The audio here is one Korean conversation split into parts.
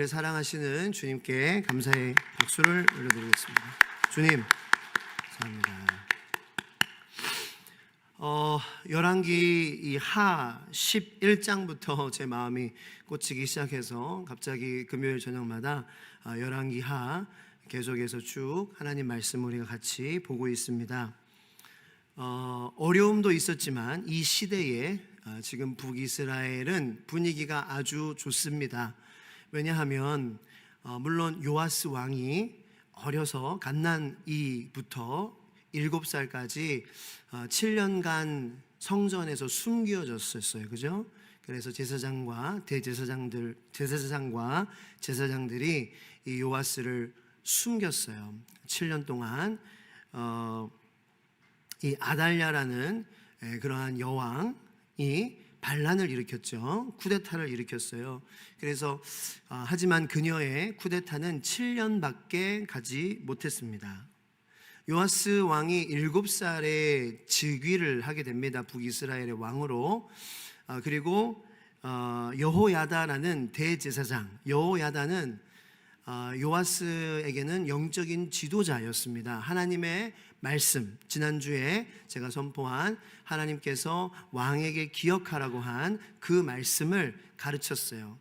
우리를 사랑하시는 주님께 감사의 박수를 올려드리겠습니다. 주님 감사합니다. 열왕기 이 하 11장부터 제 마음이 꽂히기 시작해서 갑자기 금요일 저녁마다 열왕기 하 계속해서 쭉 하나님 말씀 우리가 같이 보고 있습니다. 어려움도 있었지만 이 시대에 지금 북이스라엘은 분위기가 아주 좋습니다. 왜냐하면 물론 요아스 왕이 어려서 갓난이부터 7살까지 7년간 성전에서 숨겨졌었어요. 그죠? 그래서 제사장과 제사장들이 이 요아스를 숨겼어요. 7년 동안 이 아달랴라는 그러한 여왕이 반란을 일으켰죠. 쿠데타를 일으켰어요. 그래서 하지만 그녀의 쿠데타는 7년밖에 가지 못했습니다. 요아스 왕이 7살에 즉위를 하게 됩니다. 북이스라엘의 왕으로. 그리고 여호야다라는 대제사장, 여호야다는 요아스에게는 영적인 지도자였습니다. 하나님의 말씀, 지난주에 제가 선포한 하나님께서 왕에게 기억하라고 한 그 말씀을 가르쳤어요.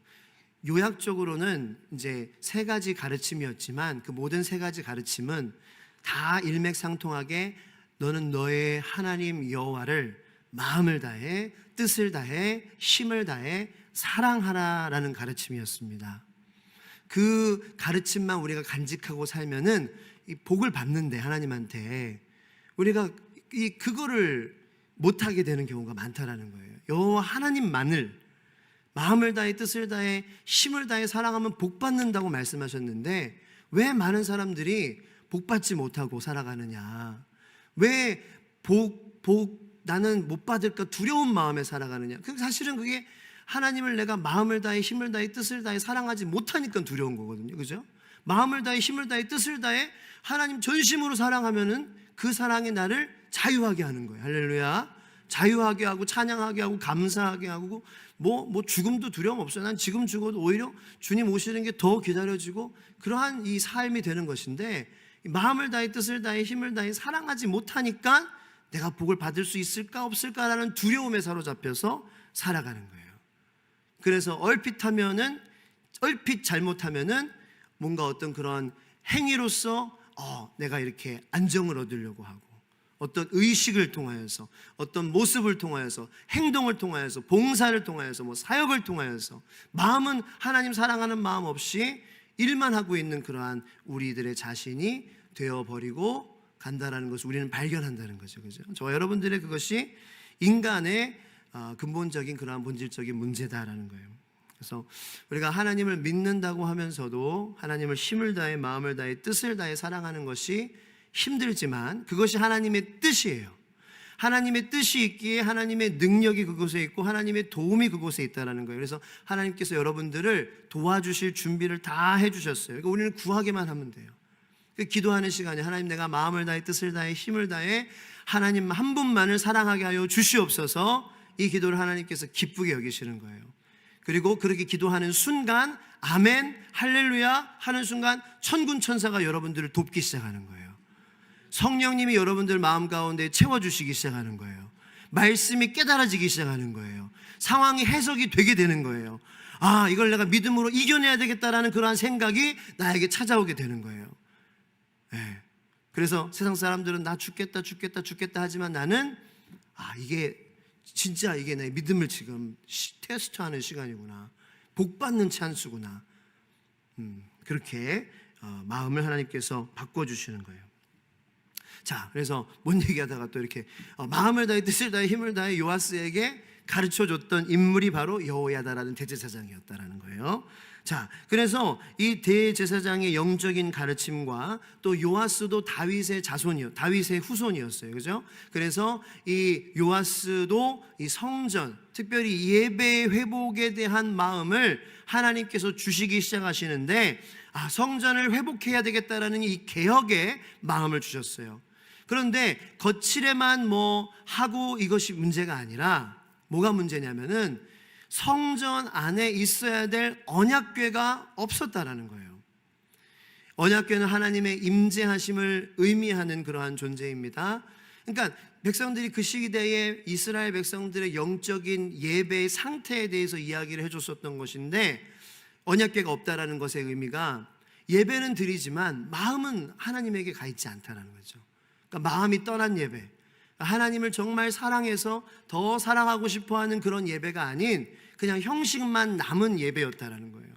요약적으로는 이제 3가지 가르침이었지만 그 모든 3가지 가르침은 다 일맥상통하게 너는 너의 하나님 여호와를 마음을 다해, 뜻을 다해, 힘을 다해 사랑하라라는 가르침이었습니다. 그 가르침만 우리가 간직하고 살면은 이 복을 받는데 하나님한테 우리가 그거를 못하게 되는 경우가 많다라는 거예요. 여호와 하나님만을 마음을 다해, 뜻을 다해, 힘을 다해 사랑하면 복 받는다고 말씀하셨는데 왜 많은 사람들이 복 받지 못하고 살아가느냐? 왜 나는 못 받을까 두려운 마음에 살아가느냐? 사실은 그게 하나님을 내가 마음을 다해, 힘을 다해, 뜻을 다해 사랑하지 못하니까 두려운 거거든요. 그죠? 마음을 다해, 힘을 다해, 뜻을 다해 하나님 전심으로 사랑하면은 그 사랑이 나를 자유하게 하는 거예요. 할렐루야. 자유하게 하고 찬양하게 하고 감사하게 하고 뭐 죽음도 두려움 없어요. 난 지금 죽어도 오히려 주님 오시는 게 더 기다려지고 그러한 이 삶이 되는 것인데 마음을 다해, 뜻을 다해, 힘을 다해 사랑하지 못하니까 내가 복을 받을 수 있을까 없을까라는 두려움에 사로잡혀서 살아가는 거예요. 그래서 얼핏 잘못하면은 뭔가 어떤 그런 행위로서 내가 이렇게 안정을 얻으려고 하고 어떤 의식을 통하여서 어떤 모습을 통하여서 행동을 통하여서 봉사를 통하여서 사역을 통하여서 마음은 하나님 사랑하는 마음 없이 일만 하고 있는 그러한 우리들의 자신이 되어버리고 간다라는 것을 우리는 발견한다는 거죠. 그죠? 저와 여러분들의 그것이 인간의 근본적인 그러한 본질적인 문제다라는 거예요. 그래서 우리가 하나님을 믿는다고 하면서도 하나님을 힘을 다해, 마음을 다해, 뜻을 다해 사랑하는 것이 힘들지만 그것이 하나님의 뜻이에요. 하나님의 뜻이 있기에 하나님의 능력이 그곳에 있고 하나님의 도움이 그곳에 있다는 거예요. 그래서 하나님께서 여러분들을 도와주실 준비를 다 해주셨어요. 그러니까 우리는 구하기만 하면 돼요. 기도하는 시간에 하나님 내가 마음을 다해, 뜻을 다해, 힘을 다해 하나님 한 분만을 사랑하게 하여 주시옵소서. 이 기도를 하나님께서 기쁘게 여기시는 거예요. 그리고 그렇게 기도하는 순간 아멘 할렐루야 하는 순간 천군 천사가 여러분들을 돕기 시작하는 거예요. 성령님이 여러분들 마음 가운데 채워주시기 시작하는 거예요. 말씀이 깨달아지기 시작하는 거예요. 상황이 해석이 되게 되는 거예요. 이걸 내가 믿음으로 이겨내야 되겠다라는 그러한 생각이 나에게 찾아오게 되는 거예요. 네. 그래서 세상 사람들은 나 죽겠다 하지만 나는 이게 진짜 이게 내 믿음을 지금 테스트하는 시간이구나. 복받는 찬스구나. 그렇게 마음을 하나님께서 바꿔주시는 거예요. 자, 그래서 뭔 얘기하다가 또 이렇게 마음을 다해, 뜻을 다해, 힘을 다해 요아스에게 가르쳐줬던 인물이 바로 여호야다라는 대제사장이었다라는 거예요. 자, 그래서 이 대제사장의 영적인 가르침과 또 요아스도 다윗의 후손이었어요. 그죠? 그래서 이 요아스도 이 성전, 특별히 예배 회복에 대한 마음을 하나님께서 주시기 시작하시는데 성전을 회복해야 되겠다라는 이 개혁의 마음을 주셨어요. 그런데 거칠에만 하고 이것이 문제가 아니라 뭐가 문제냐면은 성전 안에 있어야 될 언약궤가 없었다라는 거예요. 언약궤는 하나님의 임재하심을 의미하는 그러한 존재입니다. 그러니까 백성들이 그 시대에 이스라엘 백성들의 영적인 예배의 상태에 대해서 이야기를 해줬었던 것인데, 언약궤가 없다라는 것의 의미가 예배는 드리지만 마음은 하나님에게 가 있지 않다라는 거죠. 그러니까 마음이 떠난 예배, 하나님을 정말 사랑해서 더 사랑하고 싶어하는 그런 예배가 아닌 그냥 형식만 남은 예배였다라는 거예요.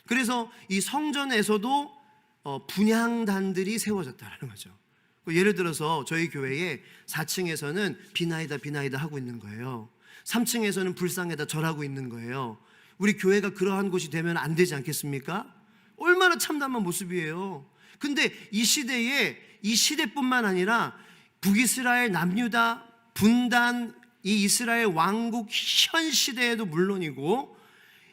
그래서 이 성전에서도 분향단들이 세워졌다라는 거죠. 예를 들어서 저희 교회에 4층에서는 비나이다 비나이다 하고 있는 거예요. 3층에서는 불상에다 절하고 있는 거예요. 우리 교회가 그러한 곳이 되면 안 되지 않겠습니까? 얼마나 참담한 모습이에요. 근데 이 시대에, 이 시대뿐만 아니라 북이스라엘 남유다 분단, 이 이스라엘 왕국 현 시대에도 물론이고,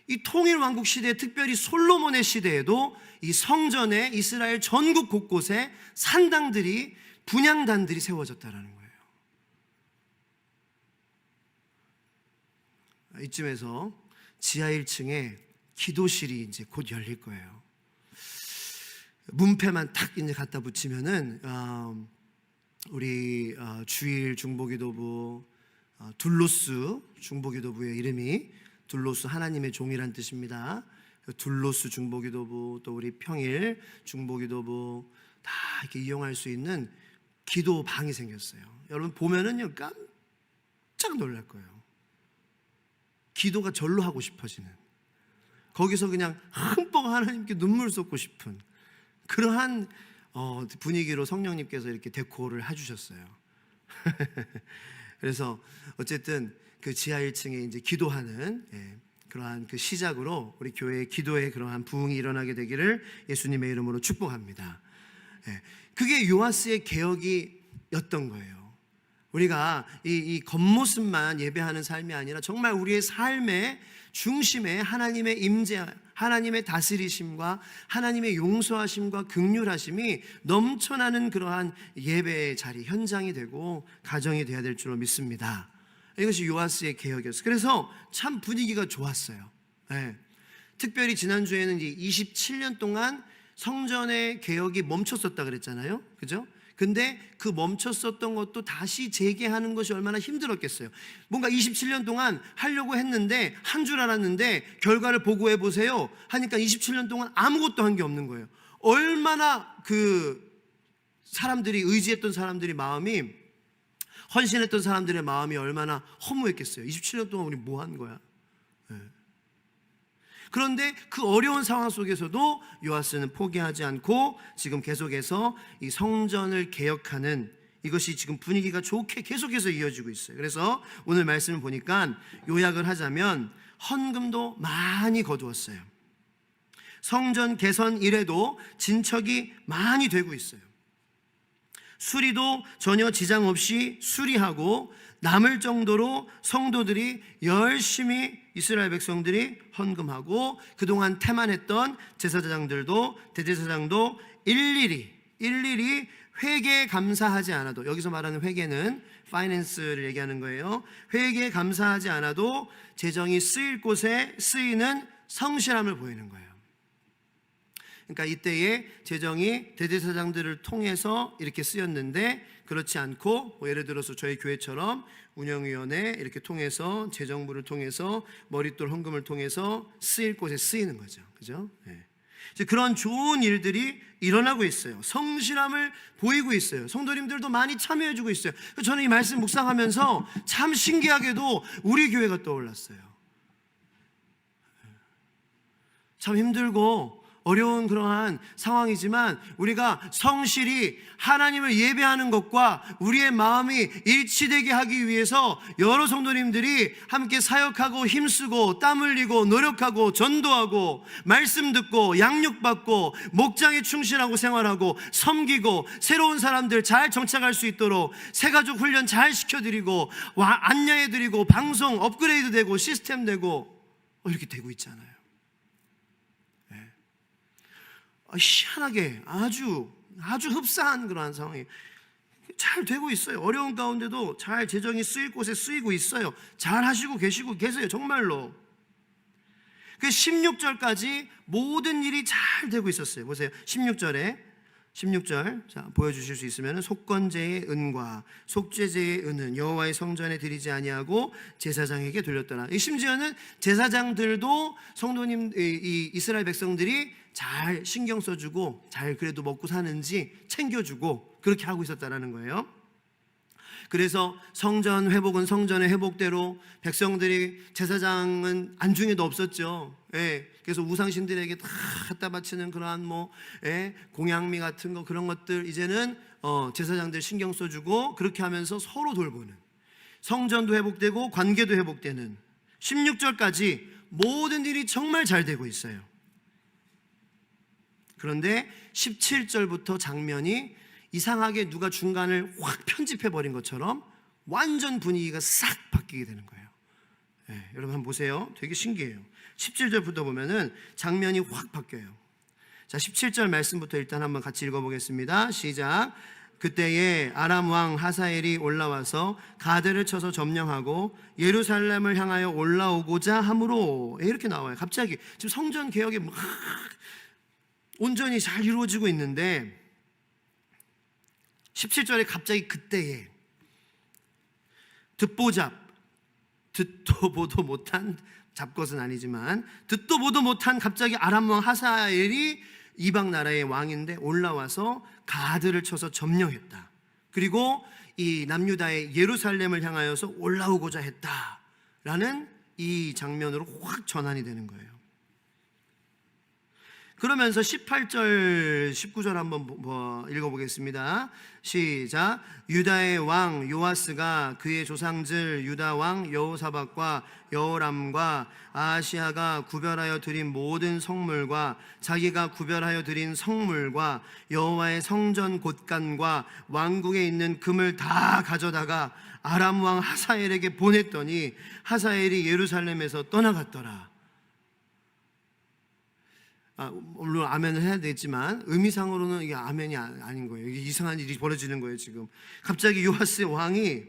이 통일 왕국 시대, 특별히 솔로몬의 시대에도 이 성전에 이스라엘 전국 곳곳에 산당들이, 분향단들이 세워졌다라는 거예요. 이쯤에서 지하 1층에 기도실이 이제 곧 열릴 거예요. 문패만 탁 이제 갖다 붙이면은 우리 주일 중보기도부, 둘로스 중보기도부의 이름이 둘로스 하나님의 종이란 뜻입니다. 둘로스 중보기도부, 또 우리 평일 중보기도부 다 이렇게 이용할 수 있는 기도방이 생겼어요. 여러분 보면은요 깜짝 놀랄 거예요. 기도가 절로 하고 싶어지는, 거기서 그냥 흠뻑 하나님께 눈물 쏟고 싶은 그러한 분위기로 성령님께서 이렇게 데코를 해주셨어요. 그래서 어쨌든 그 지하 1층에 이제 기도하는 그러한 그 시작으로 우리 교회의 기도에 그러한 부흥이 일어나게 되기를 예수님의 이름으로 축복합니다. 그게 요아스의 개혁이었던 거예요. 우리가 이 겉모습만 예배하는 삶이 아니라 정말 우리의 삶의 중심에 하나님의 임재, 하나님의 다스리심과 하나님의 용서하심과 긍휼하심이 넘쳐나는 그러한 예배의 자리, 현장이 되고 가정이 되어야 될 줄로 믿습니다. 이것이 요아스의 개혁이었어요. 그래서 참 분위기가 좋았어요. 특별히 지난주에는 27년 동안 성전의 개혁이 멈췄었다 그랬잖아요. 그죠? 근데 그 멈췄었던 것도 다시 재개하는 것이 얼마나 힘들었겠어요. 뭔가 27년 동안 하려고 했는데, 한 줄 알았는데 결과를 보고해 보세요 하니까 27년 동안 아무것도 한 게 없는 거예요. 얼마나 그 사람들이, 의지했던 사람들이 마음이, 헌신했던 사람들의 마음이 얼마나 허무했겠어요. 27년 동안 우리 뭐 한 거야? 그런데 그 어려운 상황 속에서도 요아스는 포기하지 않고 지금 계속해서 이 성전을 개혁하는, 이것이 지금 분위기가 좋게 계속해서 이어지고 있어요. 그래서 오늘 말씀을 보니까 요약을 하자면 헌금도 많이 거두었어요. 성전 개선 이래도 진척이 많이 되고 있어요. 수리도 전혀 지장 없이 수리하고 남을 정도로 성도들이 열심히, 이스라엘 백성들이 헌금하고, 그동안 태만했던 제사장들도, 대제사장도 일일이 회개에 감사하지 않아도, 여기서 말하는 회개는 파이낸스를 얘기하는 거예요. 회개에 감사하지 않아도 재정이 쓰일 곳에 쓰이는 성실함을 보이는 거예요. 그러니까 이때의 재정이 대제사장들을 통해서 이렇게 쓰였는데, 그렇지 않고 예를 들어서 저희 교회처럼 운영위원회 이렇게 통해서, 재정부를 통해서, 머릿돌 헌금을 통해서 쓰일 곳에 쓰이는 거죠. 그죠? 그런 좋은 일들이 일어나고 있어요. 성실함을 보이고 있어요. 성도님들도 많이 참여해주고 있어요. 저는 이 말씀 묵상하면서 참 신기하게도 우리 교회가 떠올랐어요. 참 힘들고 어려운 그러한 상황이지만 우리가 성실히 하나님을 예배하는 것과 우리의 마음이 일치되게 하기 위해서 여러 성도님들이 함께 사역하고 힘쓰고 땀 흘리고 노력하고 전도하고 말씀 듣고 양육받고 목장에 충실하고 생활하고 섬기고, 새로운 사람들 잘 정착할 수 있도록 새가족 훈련 잘 시켜드리고 안내해드리고 방송 업그레이드 되고 시스템 되고 이렇게 되고 있잖아요. 희한하게 아주 흡사한 그러한 상황이 잘 되고 있어요. 어려운 가운데도 잘 재정이 쓰일 곳에 쓰이고 있어요. 잘 하시고 계세요. 정말로. 그 16절까지 모든 일이 잘 되고 있었어요. 보세요. 16절 자 보여주실 수 있으면 속건제의 은과 속죄제의 은은 여호와의 성전에 드리지 아니하고 제사장에게 돌렸더라. 심지어는 제사장들도 성도님 이 이스라엘 백성들이 잘 신경 써주고 잘 그래도 먹고 사는지 챙겨주고 그렇게 하고 있었다라는 거예요. 그래서 성전 회복은 성전의 회복대로, 백성들이 제사장은 안중에도 없었죠. 그래서 우상신들에게 다 갖다 바치는 그러한 공양미 같은 거 그런 것들 이제는 제사장들 신경 써주고 그렇게 하면서 서로 돌보는, 성전도 회복되고 관계도 회복되는 16절까지 모든 일이 정말 잘 되고 있어요. 그런데 17절부터 장면이 이상하게 누가 중간을 확 편집해버린 것처럼 완전 분위기가 싹 바뀌게 되는 거예요. 여러분 한번 보세요. 되게 신기해요. 17절부터 보면은 장면이 확 바뀌어요. 자, 17절 말씀부터 일단 한번 같이 읽어보겠습니다. 시작. 그때에 아람 왕 하사엘이 올라와서 가드를 쳐서 점령하고 예루살렘을 향하여 올라오고자 함으로, 이렇게 나와요. 갑자기 지금 성전 개혁이 막 온전히 잘 이루어지고 있는데 17절에 갑자기 그때에 듣도 보도 못한, 잡것은 아니지만 듣도 보도 못한 갑자기 아람 왕 하사엘이 이방 나라의 왕인데 올라와서 가드를 쳐서 점령했다. 그리고 이 남유다의 예루살렘을 향하여서 올라오고자 했다라는 이 장면으로 확 전환이 되는 거예요. 그러면서 18절, 19절 한번 읽어보겠습니다. 시작. 유다의 왕 요아스가 그의 조상들 유다 왕 여호사밧과 여호람과 아하시아가 구별하여 드린 모든 성물과 자기가 구별하여 드린 성물과 여호와의 성전 곳간과 왕궁에 있는 금을 다 가져다가 아람 왕 하사엘에게 보냈더니 하사엘이 예루살렘에서 떠나갔더라. 물론 아멘을 해야 되겠지만 의미상으로는 이게 아멘이 아닌 거예요. 이게 이상한 일이 벌어지는 거예요. 지금 갑자기 요아스 왕이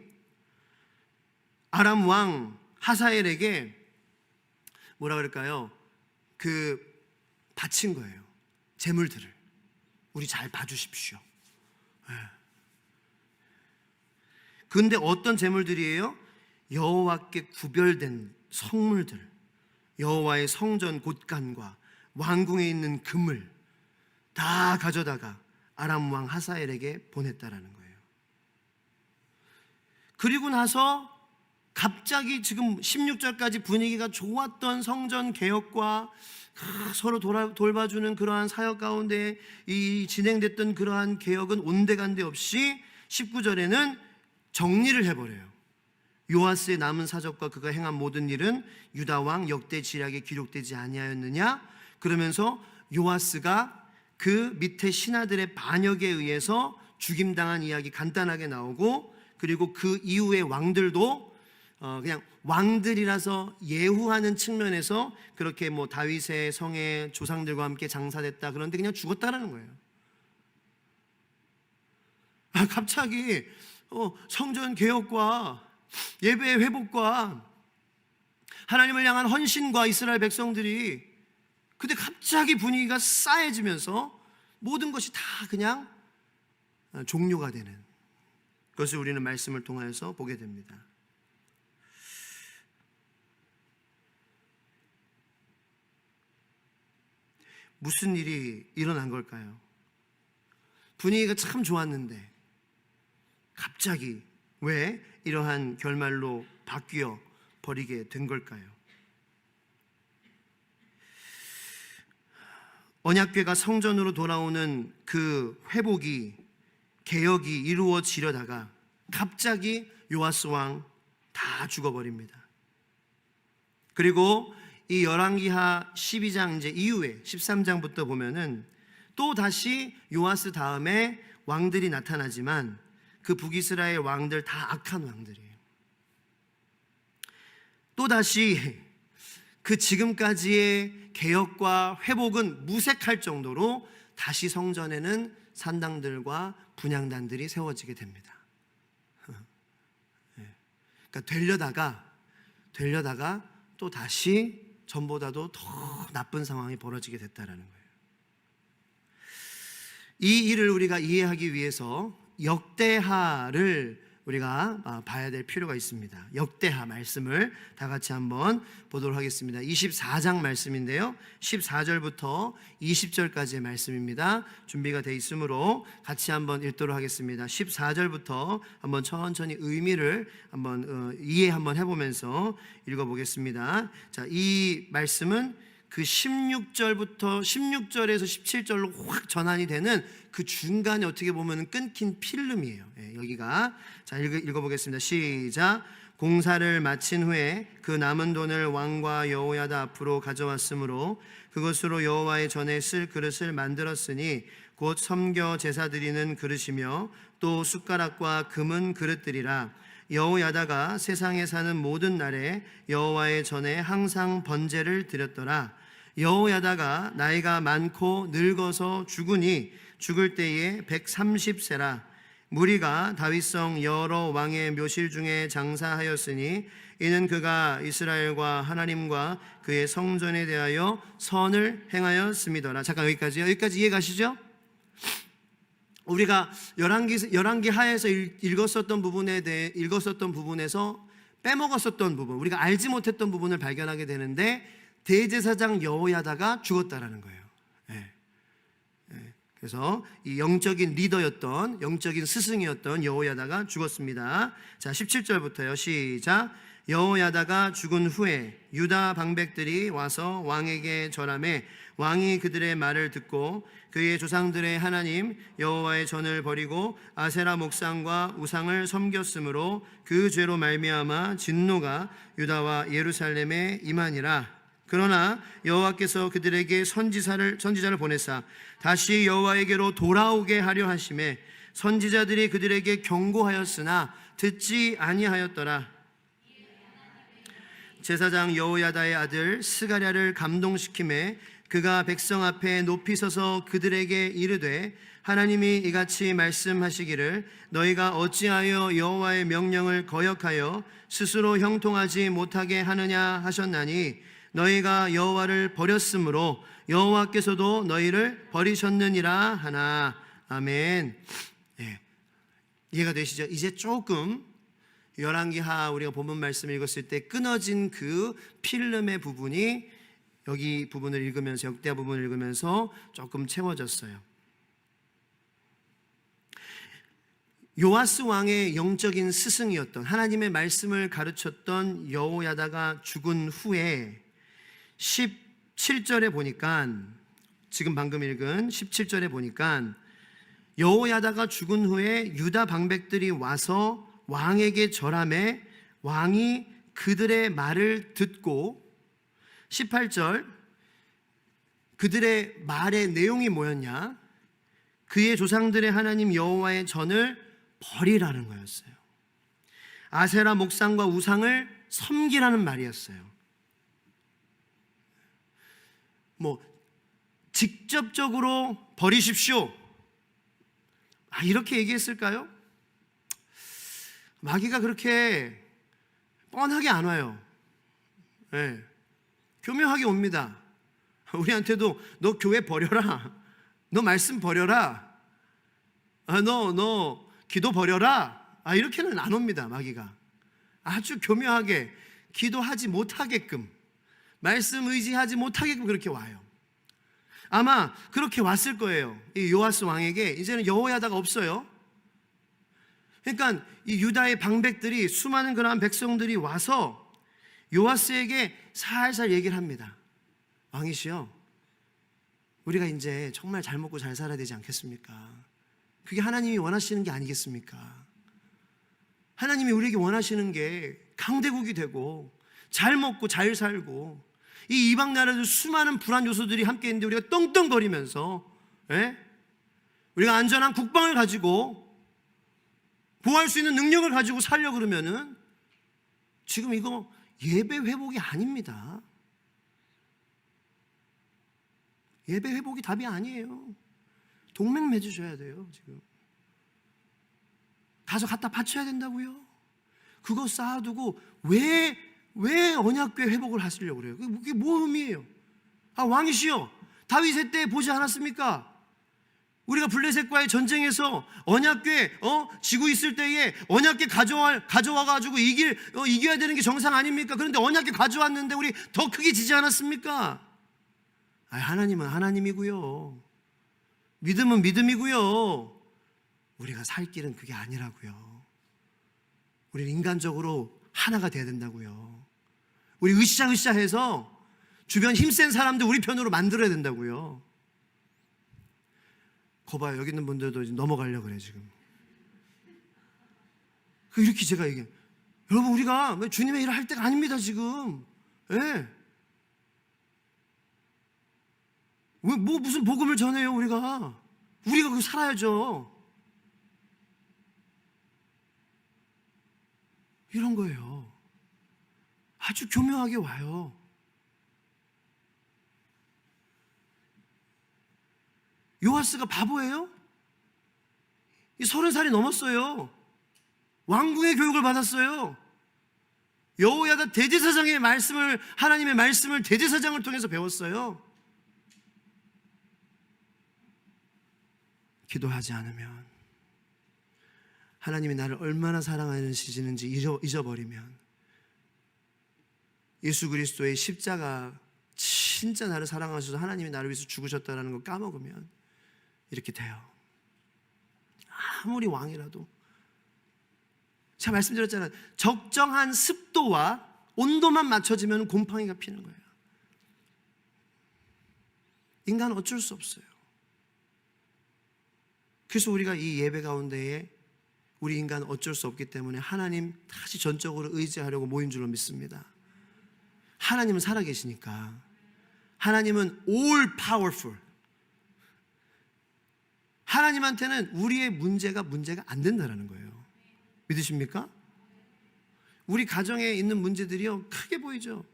아람 왕 하사엘에게 뭐라 그럴까요? 바친 거예요. 재물들을 우리 잘 봐주십시오. 그런데 어떤 재물들이에요? 여호와께 구별된 성물들, 여호와의 성전 곳간과 왕궁에 있는 금을 다 가져다가 아람 왕 하사엘에게 보냈다라는 거예요. 그리고 나서 갑자기 지금 16절까지 분위기가 좋았던 성전 개혁과 서로 돌봐주는 그러한 사역 가운데 이 진행됐던 그러한 개혁은 온데간데 없이 19절에는 정리를 해버려요. 요아스의 남은 사적과 그가 행한 모든 일은 유다 왕 역대 지략에 기록되지 아니하였느냐? 그러면서 요아스가 그 밑에 신하들의 반역에 의해서 죽임당한 이야기 간단하게 나오고, 그리고 그 이후의 왕들도 그냥 왕들이라서 예후하는 측면에서 그렇게 다윗의 성에 조상들과 함께 장사됐다, 그런데 그냥 죽었다라는 거예요. 갑자기 성전 개혁과 예배의 회복과 하나님을 향한 헌신과 이스라엘 백성들이, 근데 갑자기 분위기가 싸해지면서 모든 것이 다 그냥 종료가 되는 그것을 우리는 말씀을 통하여서 보게 됩니다. 무슨 일이 일어난 걸까요? 분위기가 참 좋았는데 갑자기 왜 이러한 결말로 바뀌어 버리게 된 걸까요? 언약궤가 성전으로 돌아오는 그 회복이, 개혁이 이루어지려다가 갑자기 요아스 왕 다 죽어버립니다. 그리고 이 열왕기하 12장 이제 이후에 13장부터 보면은 또 다시 요아스 다음에 왕들이 나타나지만 그 북이스라엘 왕들 다 악한 왕들이에요. 또 다시 그 지금까지의 개혁과 회복은 무색할 정도로 다시 성전에는 산당들과 분향단들이 세워지게 됩니다. 그러니까 되려다가 또 다시 전보다도 더 나쁜 상황이 벌어지게 됐다라는 거예요. 이 일을 우리가 이해하기 위해서 역대하를 우리가 봐야 될 필요가 있습니다. 역대하 말씀을 다 같이 한번 보도록 하겠습니다. 24장 말씀인데요, 14절부터 20절까지의 말씀입니다. 준비가 되어 있으므로 같이 한번 읽도록 하겠습니다. 14절부터 한번 천천히 의미를 한번 이해 한번 해보면서 읽어보겠습니다. 자, 이 말씀은 그 16절에서 17절로 확 전환이 되는 그 중간에 어떻게 보면 끊긴 필름이에요. 여기가. 자, 읽어보겠습니다. 시작. 공사를 마친 후에 그 남은 돈을 왕과 여호야다 앞으로 가져왔으므로 그것으로 여호와의 전에 쓸 그릇을 만들었으니 곧 섬겨 제사 드리는 그릇이며 또 숟가락과 금은 그릇들이라. 여호야다가 세상에 사는 모든 날에 여호와의 전에 항상 번제를 드렸더라. 여호야다가 나이가 많고 늙어서 죽으니 죽을 때에 130세라. 무리가 다윗성 여러 왕의 묘실 중에 장사하였으니 이는 그가 이스라엘과 하나님과 그의 성전에 대하여 선을 행하였음이더라. 잠깐 여기까지요. 여기까지 이해 가시죠? 우리가 열왕기 하에서 읽었었던 부분에서 빼먹었었던 부분, 우리가 알지 못했던 부분을 발견하게 되는데, 대제사장 여호야다가 죽었다라는 거예요. 그래서 이 영적인 리더였던, 영적인 스승이었던 여호야다가 죽었습니다. 자, 17절부터요. 시작. 여호야다가 죽은 후에 유다 방백들이 와서 왕에게 절하매 왕이 그들의 말을 듣고 그의 조상들의 하나님 여호와의 전을 버리고 아세라 목상과 우상을 섬겼으므로 그 죄로 말미암아 진노가 유다와 예루살렘에 임하니라. 그러나 여호와께서 그들에게 선지자를 보내사 다시 여호와에게로 돌아오게 하려 하심에 선지자들이 그들에게 경고하였으나 듣지 아니하였더라. 제사장 여호야다의 아들 스가랴를 감동시키매 그가 백성 앞에 높이 서서 그들에게 이르되 하나님이 이같이 말씀하시기를 너희가 어찌하여 여호와의 명령을 거역하여 스스로 형통하지 못하게 하느냐 하셨나니 너희가 여호와를 버렸으므로 여호와께서도 너희를 버리셨느니라 하나. 아멘. 이해가 되시죠? 이제 조금 열왕기하 우리가 본문 말씀을 읽었을 때 끊어진 그 필름의 부분이 여기 부분을 읽으면서, 역대하 부분을 읽으면서 조금 채워졌어요. 요아스 왕의 영적인 스승이었던, 하나님의 말씀을 가르쳤던 여호야다가 죽은 후에 17절에 보니까, 지금 방금 읽은 17절에 보니까 여호야다가 죽은 후에 유다 방백들이 와서 왕에게 절하매 왕이 그들의 말을 듣고, 18절 그들의 말의 내용이 뭐였냐? 그의 조상들의 하나님 여호와의 전을 버리라는 거였어요. 아세라 목상과 우상을 섬기라는 말이었어요. 직접적으로 버리십시오, 이렇게 얘기했을까요? 마귀가 그렇게 뻔하게 안 와요. 교묘하게 옵니다. 우리한테도 너 교회 버려라, 너 말씀 버려라, 너 기도 버려라, 이렇게는 안 옵니다. 마귀가 아주 교묘하게 기도하지 못하게끔, 말씀 의지하지 못하게끔 그렇게 와요. 아마 그렇게 왔을 거예요. 이 요아스 왕에게 이제는 여호야다가 없어요. 그러니까 이 유다의 방백들이, 수많은 그러한 백성들이 와서 요아스에게 살살 얘기를 합니다. 왕이시여, 우리가 이제 정말 잘 먹고 잘 살아야 되지 않겠습니까? 그게 하나님이 원하시는 게 아니겠습니까? 하나님이 우리에게 원하시는 게 강대국이 되고 잘 먹고 잘 살고, 이 이방 나라들 수많은 불안 요소들이 함께 있는데 우리가 떵떵거리면서 우리가 안전한 국방을 가지고 보호할 수 있는 능력을 가지고 살려고 그러면은 지금 이거 예배 회복이 아닙니다. 예배 회복이 답이 아니에요. 동맹 맺으셔야 돼요. 지금 가서 갖다 바쳐야 된다고요. 그거 쌓아두고 왜 왜 언약궤 회복을 하시려고 그래요? 그게 뭐 의미예요? 왕이시여, 다윗의 때 보지 않았습니까? 우리가 블레셋과의 전쟁에서 언약궤 지고 있을 때에 언약궤 가져와가지고 이겨야 되는 게 정상 아닙니까? 그런데 언약궤 가져왔는데 우리 더 크게 지지 않았습니까? 하나님은 하나님이고요, 믿음은 믿음이고요, 우리가 살 길은 그게 아니라고요. 우리는 인간적으로 하나가 돼야 된다고요. 우리 으쌰으쌰해서 주변 힘센 사람들 우리 편으로 만들어야 된다고요. 거봐요, 여기 있는 분들도 이제 넘어가려고 그래 지금. 이렇게 제가 얘기해, 여러분 우리가 주님의 일을 할 때가 아닙니다 지금. 예. 왜 무슨 복음을 전해요? 우리가 그거 살아야죠. 이런 거예요. 아주 교묘하게 와요. 요아스가 바보예요? 30살이 넘었어요. 왕궁의 교육을 받았어요. 여호야다 대제사장의 말씀을, 하나님의 말씀을 대제사장을 통해서 배웠어요. 기도하지 않으면, 하나님이 나를 얼마나 사랑하시는지 잊어버리면, 예수 그리스도의 십자가 진짜 나를 사랑하셔서 하나님이 나를 위해서 죽으셨다는 걸 까먹으면 이렇게 돼요. 아무리 왕이라도. 제가 말씀드렸잖아요. 적정한 습도와 온도만 맞춰지면 곰팡이가 피는 거예요. 인간은 어쩔 수 없어요. 그래서 우리가 이 예배 가운데에 우리 인간은 어쩔 수 없기 때문에 하나님 다시 전적으로 의지하려고 모인 줄로 믿습니다. 하나님은 살아계시니까. 하나님은 all powerful. 하나님한테는 우리의 문제가 안 된다는 거예요. 믿으십니까? 우리 가정에 있는 문제들이요, 크게 보이죠.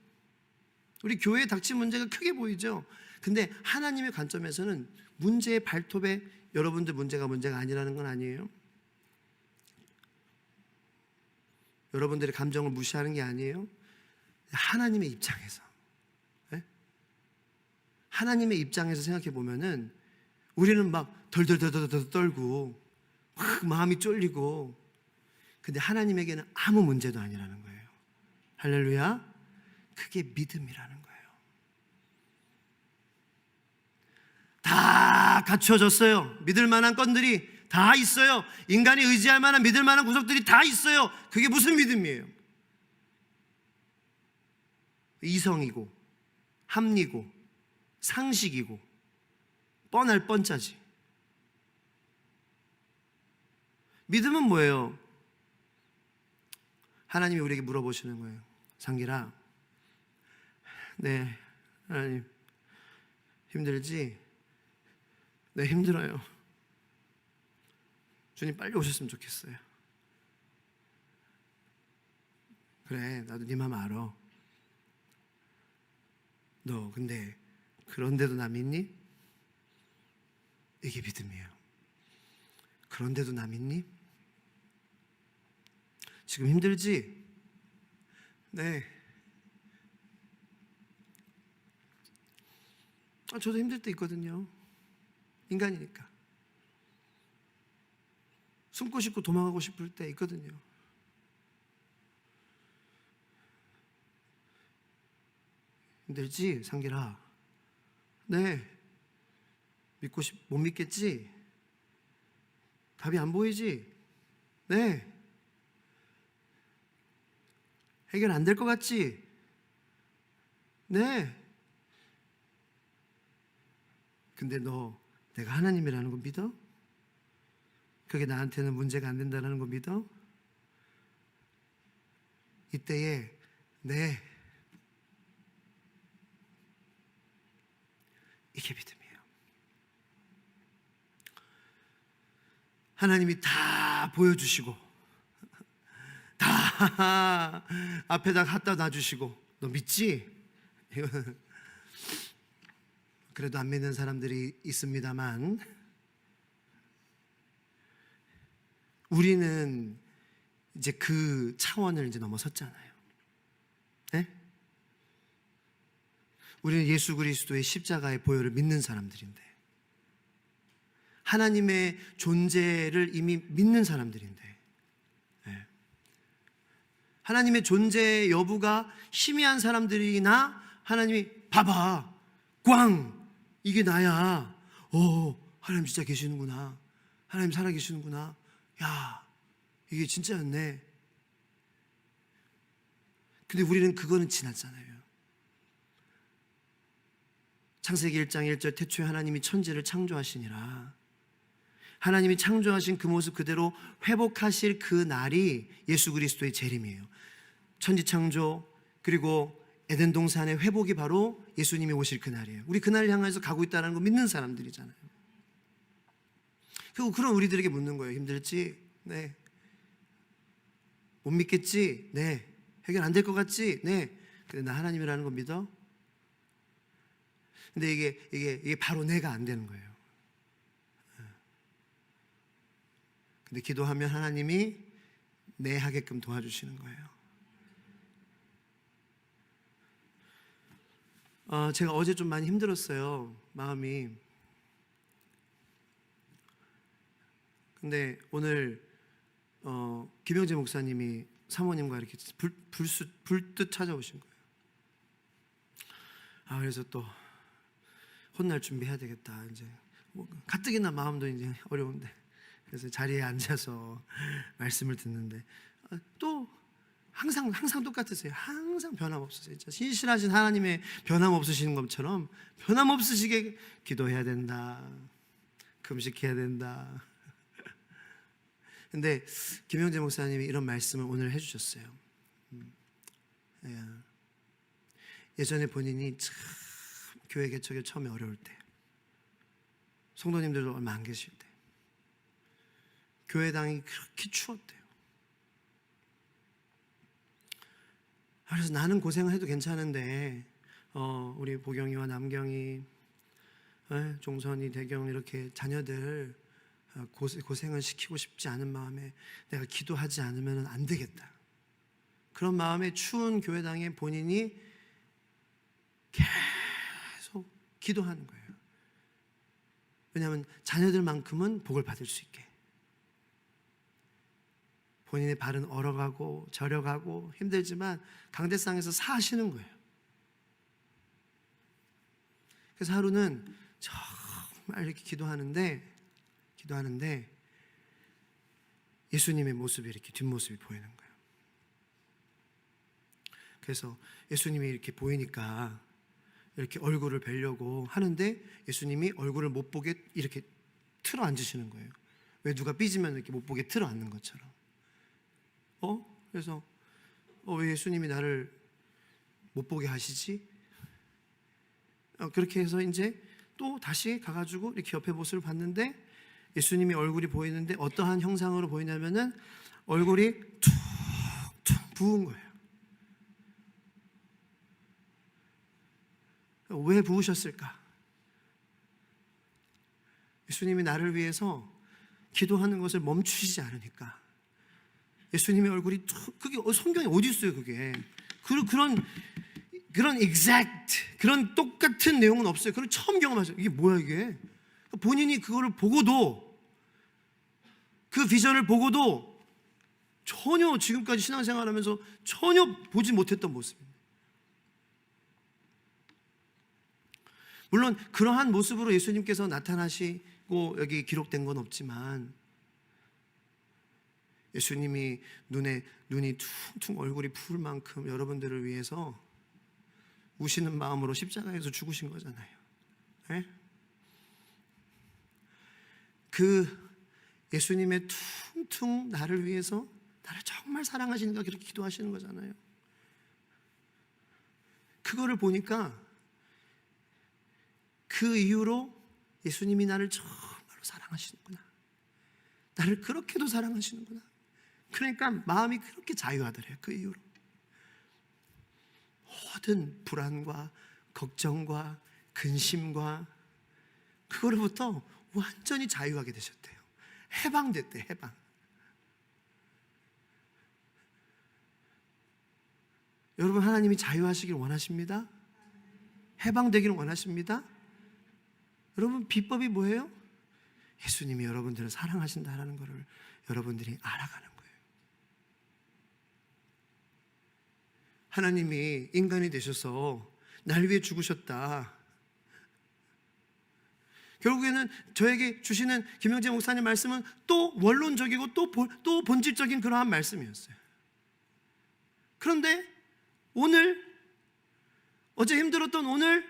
우리 교회에 닥친 문제가 크게 보이죠. 근데 하나님의 관점에서는 문제의 발톱에 여러분들 문제가 아니라는 건 아니에요. 여러분들의 감정을 무시하는 게 아니에요. 하나님의 입장에서, 하나님의 입장에서 생각해 보면은 우리는 막 덜덜덜덜 떨고 막 마음이 쫄리고, 근데 하나님에게는 아무 문제도 아니라는 거예요. 할렐루야. 그게 믿음이라는 거예요. 다 갖춰졌어요. 믿을 만한 건들이 다 있어요. 인간이 의지할 만한 믿을 만한 구석들이 다 있어요. 그게 무슨 믿음이에요? 이성이고 합리고 상식이고 뻔할 뻔짜지. 믿음은 뭐예요? 하나님이 우리에게 물어보시는 거예요. 상길아, 네, 하나님 힘들지? 네, 힘들어요. 주님 빨리 오셨으면 좋겠어요. 그래, 나도 네 마음 알아. 너 근데 그런데도 나 믿니? 이게 믿음이에요. 그런데도 나 믿니? 지금 힘들지? 네. 저도 힘들 때 있거든요. 인간이니까. 숨고 싶고 도망가고 싶을 때 있거든요. 힘들지, 상길아? 네. 못 믿겠지? 답이 안 보이지? 네. 해결 안 될 것 같지? 네. 근데 너 내가 하나님이라는 거 믿어? 그게 나한테는 문제가 안 된다는 거 믿어? 이때에 네, 이게 믿음이에요. 하나님이 다 보여주시고 다 앞에다 갖다 놔주시고 너 믿지? 그래도 안 믿는 사람들이 있습니다만, 우리는 이제 그 차원을 이제 넘어섰잖아요. 우리는 예수 그리스도의 십자가의 보혈을 믿는 사람들인데, 하나님의 존재를 이미 믿는 사람들인데, 하나님의 존재 여부가 희미한 사람들이나 하나님이 봐봐, 꽝, 이게 나야. 하나님 진짜 계시는구나. 하나님 살아계시는구나. 야, 이게 진짜였네. 근데 우리는 그거는 지났잖아요. 창세기 1장 1절 태초에 하나님이 천지를 창조하시니라. 하나님이 창조하신 그 모습 그대로 회복하실 그 날이 예수 그리스도의 재림이에요. 천지 창조 그리고 에덴 동산의 회복이 바로 예수님이 오실 그 날이에요. 우리 그 날을 향해서 가고 있다는 거 믿는 사람들이잖아요. 그리고 그런 우리들에게 묻는 거예요. 힘들지? 네. 못 믿겠지? 네. 해결 안 될 것 같지? 네. 근데 나 하나님이라는 거 믿어? 근데 이게 바로 내가 안 되는 거예요. 근데 기도하면 하나님이 내 하게끔 도와주시는 거예요. 제가 어제 좀 많이 힘들었어요. 마음이. 근데 오늘 김영재 목사님이 사모님과 이렇게 불뜻 찾아오신 거예요. 그래서 또 혼날 준비해야 되겠다. 이제 뭐 가뜩이나 마음도 이제 어려운데, 그래서 자리에 앉아서 말씀을 듣는데 또 항상 똑같으세요. 항상 변함없으세요. 진짜 신실하신 하나님의 변함없으신 것처럼 변함없으시게 기도해야 된다, 금식해야 된다. 근데 김영재 목사님이 이런 말씀을 오늘 해주셨어요. 예전에 본인이 참 교회 개척에 처음에 어려울 때, 성도님들도 얼마 안 계실 때 교회당이 그렇게 추웠대요. 그래서 나는 고생을 해도 괜찮은데 우리 보경이와 남경이, 종선이, 대경 이렇게 자녀들 고생을 시키고 싶지 않은 마음에 내가 기도하지 않으면 안 되겠다. 그런 마음에 추운 교회당에 본인이 계속 기도하는 거예요. 왜냐하면 자녀들만큼은 복을 받을 수 있게. 본인의 발은 얼어가고 저려가고 힘들지만 강대상에서 사시는 거예요. 그래서 하루는 정말 이렇게 기도하는데 예수님의 모습이 이렇게 뒷모습이 보이는 거예요. 그래서 예수님이 이렇게 보이니까 이렇게 얼굴을 뵈려고 하는데 예수님이 얼굴을 못 보게 이렇게 틀어 앉으시는 거예요. 왜 누가 삐지면 이렇게 못 보게 틀어 앉는 것처럼. 그래서 왜 예수님이 나를 못 보게 하시지? 그렇게 해서 이제 또 다시 가가지고 이렇게 옆에 모습을 봤는데 예수님이 얼굴이 보이는데 어떠한 형상으로 보이냐면은 얼굴이 툭툭 부은 거예요. 왜 부으셨을까? 예수님이 나를 위해서 기도하는 것을 멈추시지 않으니까. 예수님의 얼굴이 그게 성경에 어디 있어요? 그게 그런 exact 그런 똑같은 내용은 없어요. 그걸 처음 경험하죠. 이게 뭐야 이게? 본인이 그거를 보고도, 그 비전을 보고도 전혀 지금까지 신앙생활하면서 전혀 보지 못했던 모습입니다. 물론 그러한 모습으로 예수님께서 나타나시고 여기 기록된 건 없지만 예수님이 눈이 퉁퉁 얼굴이 부을 만큼 여러분들을 위해서 우시는 마음으로 십자가에서 죽으신 거잖아요. 네? 그 예수님의 퉁퉁 나를 위해서 나를 정말 사랑하시는가 그렇게 기도하시는 거잖아요. 그거를 보니까 그 이후로 예수님이 나를 정말로 사랑하시는구나, 나를 그렇게도 사랑하시는구나. 그러니까 마음이 그렇게 자유하더래요. 그 이후로 모든 불안과 걱정과 근심과 그거로부터 완전히 자유하게 되셨대요. 해방됐대. 해방. 여러분, 하나님이 자유하시길 원하십니다. 해방되기를 원하십니다. 여러분, 비법이 뭐예요? 예수님이 여러분들을 사랑하신다는 것을 여러분들이 알아가는 거예요. 하나님이 인간이 되셔서 날 위해 죽으셨다. 결국에는 저에게 주시는 김영재 목사님 말씀은 또 원론적이고 또 본질적인 그러한 말씀이었어요. 그런데 오늘, 어제 힘들었던 오늘,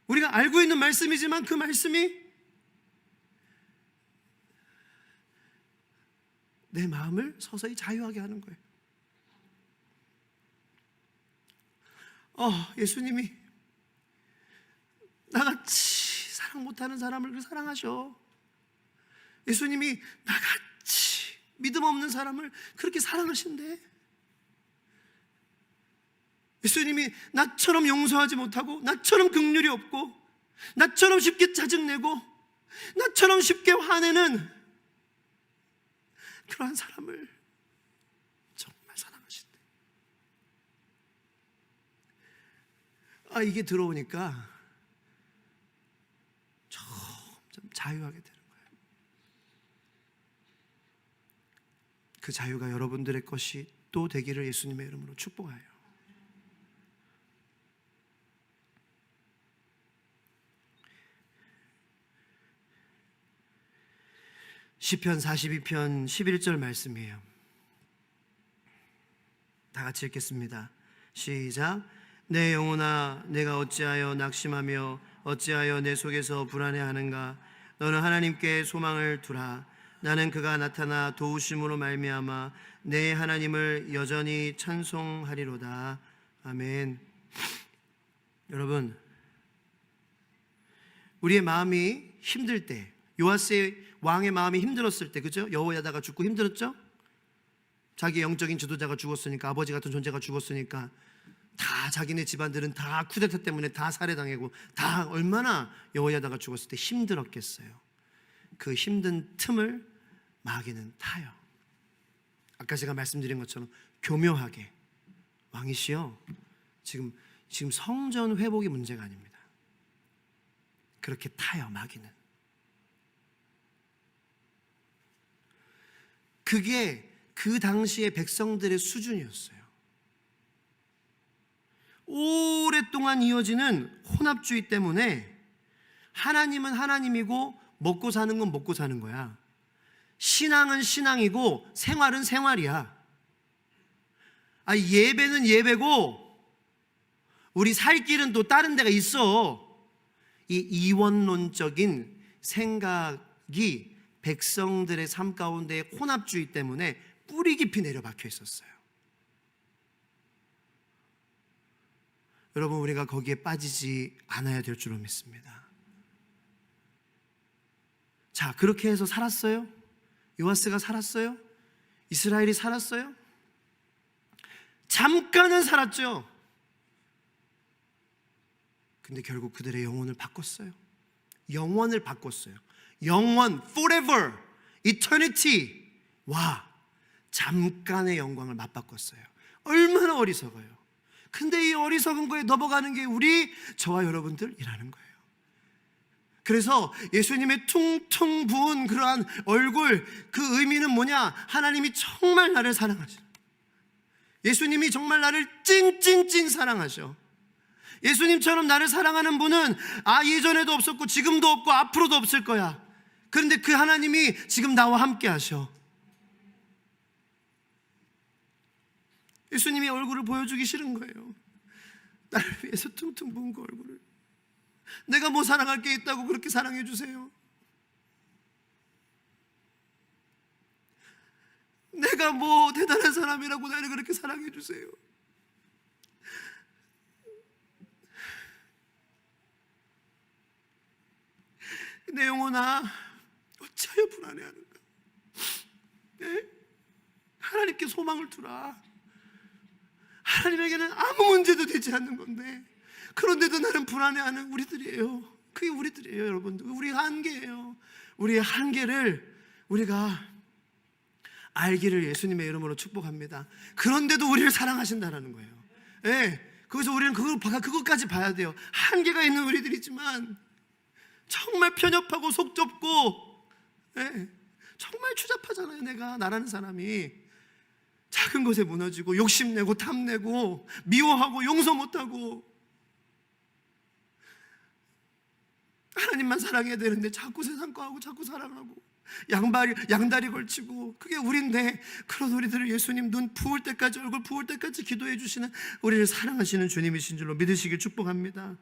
우리가 알고 있는 말씀이지만 그 말씀이 내 마음을 서서히 자유하게 하는 거예요. 예수님이 나같이 사랑 못하는 사람을 사랑하셔. 예수님이 나같이 믿음 없는 사람을 그렇게 사랑하신대. 예수님이 나처럼 용서하지 못하고, 나처럼 긍휼이 없고, 나처럼 쉽게 짜증내고, 나처럼 쉽게 화내는 그러한 사람을 정말 사랑하신대. 이게 들어오니까 점점 자유하게 되는 거예요. 그 자유가 여러분들의 것이 또 되기를 예수님의 이름으로 축복하여. 시편 42편 11절 말씀이에요. 다 같이 읽겠습니다. 시작. 내 영혼아, 내가 어찌하여 낙심하며 어찌하여 내 속에서 불안해하는가? 너는 하나님께 소망을 두라. 나는 그가 나타나 도우심으로 말미암아 내 하나님을 여전히 찬송하리로다. 아멘. 여러분, 우리의 마음이 힘들 때, 요아스의 왕의 마음이 힘들었을 때, 그죠? 여호야다가 죽고 힘들었죠? 자기 영적인 지도자가 죽었으니까, 아버지 같은 존재가 죽었으니까, 다 자기네 집안들은 다 쿠데타 때문에 다 살해당하고, 다 얼마나 여호야다가 죽었을 때 힘들었겠어요. 그 힘든 틈을 마귀는 타요. 아까 제가 말씀드린 것처럼 교묘하게, 왕이시여, 지금 성전 회복이 문제가 아닙니다. 그렇게 타요, 마귀는. 그게 그 당시의 백성들의 수준이었어요. 오랫동안 이어지는 혼합주의 때문에 하나님은 하나님이고 먹고 사는 건 먹고 사는 거야. 신앙은 신앙이고 생활은 생활이야. 예배는 예배고 우리 살 길은 또 다른 데가 있어. 이 이원론적인 생각이 백성들의 삶 가운데 혼합주의 때문에 뿌리 깊이 내려박혀 있었어요. 여러분, 우리가 거기에 빠지지 않아야 될 줄로 믿습니다. 자, 그렇게 해서 살았어요? 요아스가 살았어요? 이스라엘이 살았어요? 잠깐은 살았죠. 근데 결국 그들의 영혼을 바꿨어요. 영원을 바꿨어요. 영원, forever, eternity. 와, 잠깐의 영광을 맞바꿨어요. 얼마나 어리석어요. 근데 이 어리석은 거에 넘어가는 게 저와 여러분들이라는 거예요. 그래서 예수님의 퉁퉁 부은 그러한 얼굴, 그 의미는 뭐냐? 하나님이 정말 나를 사랑하셔. 예수님이 정말 나를 찐찐찐 사랑하셔. 예수님처럼 나를 사랑하는 분은 예전에도 없었고 지금도 없고 앞으로도 없을 거야. 그런데 그 하나님이 지금 나와 함께 하셔. 예수님의 얼굴을 보여주기 싫은 거예요. 나를 위해서 퉁퉁 부은 그 얼굴을. 내가 뭐 사랑할 게 있다고 그렇게 사랑해 주세요. 내가 뭐 대단한 사람이라고 나를 그렇게 사랑해 주세요. 내 영혼아, 어찌하여 불안해하는가? 네? 하나님께 소망을 두라. 하나님에게는 아무 문제도 되지 않는 건데, 그런데도 나는 불안해하는 우리들이에요. 그게 우리들이에요, 여러분들. 우리 한계예요. 우리의 한계를 우리가 알기를 예수님의 이름으로 축복합니다. 그런데도 우리를 사랑하신다는 거예요. 네, 거기서 우리는 그것까지 봐야 돼요. 한계가 있는 우리들이지만 정말 편협하고 속 좁고, 네, 정말 추잡하잖아요. 나라는 사람이 작은 것에 무너지고 욕심내고 탐내고 미워하고 용서 못하고, 하나님만 사랑해야 되는데 자꾸 세상 거하고 자꾸 사랑하고 양다리 걸치고, 그게 우리인데 그런 우리들을 예수님 눈 부을 때까지, 얼굴 부을 때까지 기도해 주시는 우리를 사랑하시는 주님이신 줄로 믿으시길 축복합니다.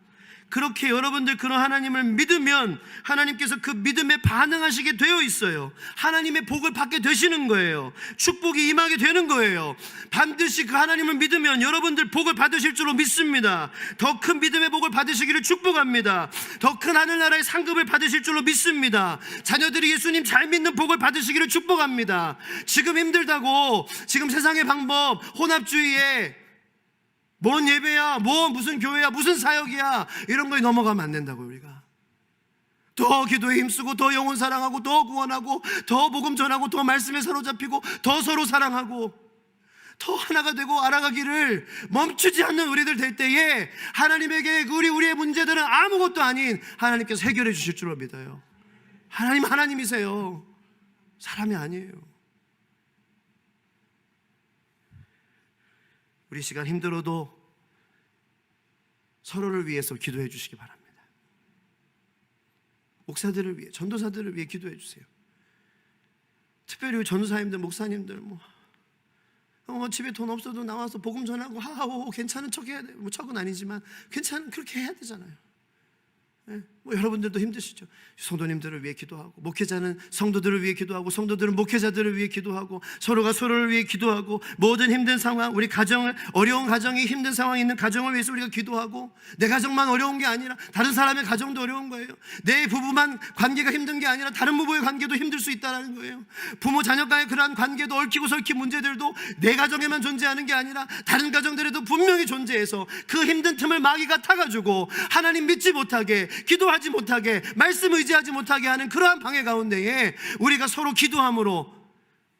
그렇게 여러분들 그런 하나님을 믿으면 하나님께서 그 믿음에 반응하시게 되어 있어요. 하나님의 복을 받게 되시는 거예요. 축복이 임하게 되는 거예요. 반드시 그 하나님을 믿으면 여러분들 복을 받으실 줄로 믿습니다. 더 큰 믿음의 복을 받으시기를 축복합니다. 더 큰 하늘나라의 상급을 받으실 줄로 믿습니다. 자녀들이 예수님 잘 믿는 복을 받으시기를 축복합니다. 지금 힘들다고 지금 세상의 방법, 혼합주의에 뭔 예배야, 무슨 교회야, 무슨 사역이야, 이런 거에 넘어가면 안 된다고. 우리가 더 기도에 힘쓰고 더 영혼 사랑하고 더 구원하고 더 복음 전하고 더 말씀에 사로잡히고 더 서로 사랑하고 더 하나가 되고 알아가기를 멈추지 않는 우리들 될 때에 하나님에게 우리의 문제들은 아무것도 아닌 하나님께서 해결해 주실 줄로 믿어요. 하나님이세요. 사람이 아니에요. 우리 시간 힘들어도 서로를 위해서 기도해 주시기 바랍니다. 목사들을 위해, 전도사들을 위해 기도해 주세요. 특별히 우리 전도사님들, 목사님들 집에 돈 없어도 나와서 복음 전하고 하하호 괜찮은 척 해야 돼. 척은 아니지만 그렇게 해야 되잖아요. 네? 여러분들도 힘드시죠. 성도님들을 위해 기도하고, 목회자는 성도들을 위해 기도하고, 성도들은 목회자들을 위해 기도하고, 서로가 서로를 위해 기도하고, 모든 힘든 상황, 우리 가정을, 어려운 가정이 힘든 상황이 있는 가정을 위해서 우리가 기도하고, 내 가정만 어려운 게 아니라 다른 사람의 가정도 어려운 거예요. 내 부부만 관계가 힘든 게 아니라 다른 부부의 관계도 힘들 수 있다는 거예요. 부모 자녀간의 그러한 관계도 얽히고 설킨 문제들도 내 가정에만 존재하는 게 아니라 다른 가정들에도 분명히 존재해서 그 힘든 틈을 마귀가 타가지고 하나님 믿지 못하게, 기도하지 못하게, 말씀 의지하지 못하게 하는 그러한 방해 가운데에 우리가 서로 기도함으로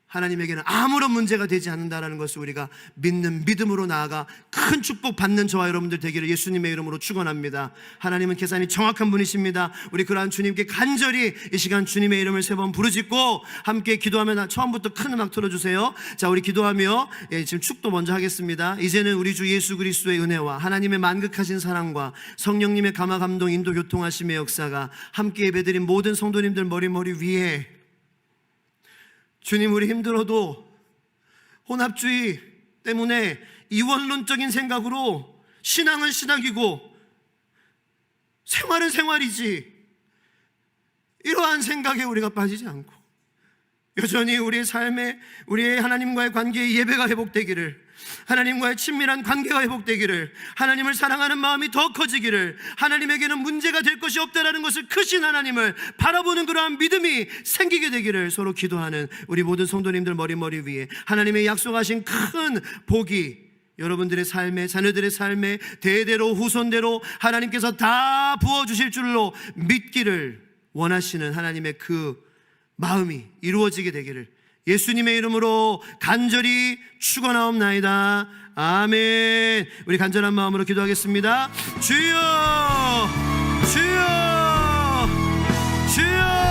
하나님에게는 아무런 문제가 되지 않는다는 것을 우리가 믿는 믿음으로 나아가 큰 축복 받는 저와 여러분들 되기를 예수님의 이름으로 축원합니다. 하나님은 계산이 정확한 분이십니다. 우리 그러한 주님께 간절히 이 시간 주님의 이름을 3번 부르짖고 함께 기도하면, 처음부터 큰 음악 틀어주세요. 자, 우리 기도하며 지금 축도 먼저 하겠습니다. 이제는 우리 주 예수 그리스도의 은혜와 하나님의 만극하신 사랑과 성령님의 감화 감동 인도 교통하심의 역사가 함께 예배드린 모든 성도님들 머리 위에, 주님, 우리 힘들어도 혼합주의 때문에 이원론적인 생각으로 신앙은 신앙이고 생활은 생활이지, 이러한 생각에 우리가 빠지지 않고 여전히 우리의 삶에, 우리의 하나님과의 관계의 예배가 회복되기를, 하나님과의 친밀한 관계가 회복되기를, 하나님을 사랑하는 마음이 더 커지기를, 하나님에게는 문제가 될 것이 없다라는 것을, 크신 하나님을 바라보는 그러한 믿음이 생기게 되기를 서로 기도하는 우리 모든 성도님들 머리 위에 하나님의 약속하신 큰 복이 여러분들의 삶에, 자녀들의 삶에 대대로 후손대로 하나님께서 다 부어주실 줄로 믿기를 원하시는 하나님의 그 마음이 이루어지게 되기를 예수님의 이름으로 간절히 축원하옵나이다. 아멘. 우리 간절한 마음으로 기도하겠습니다. 주여, 주여, 주여.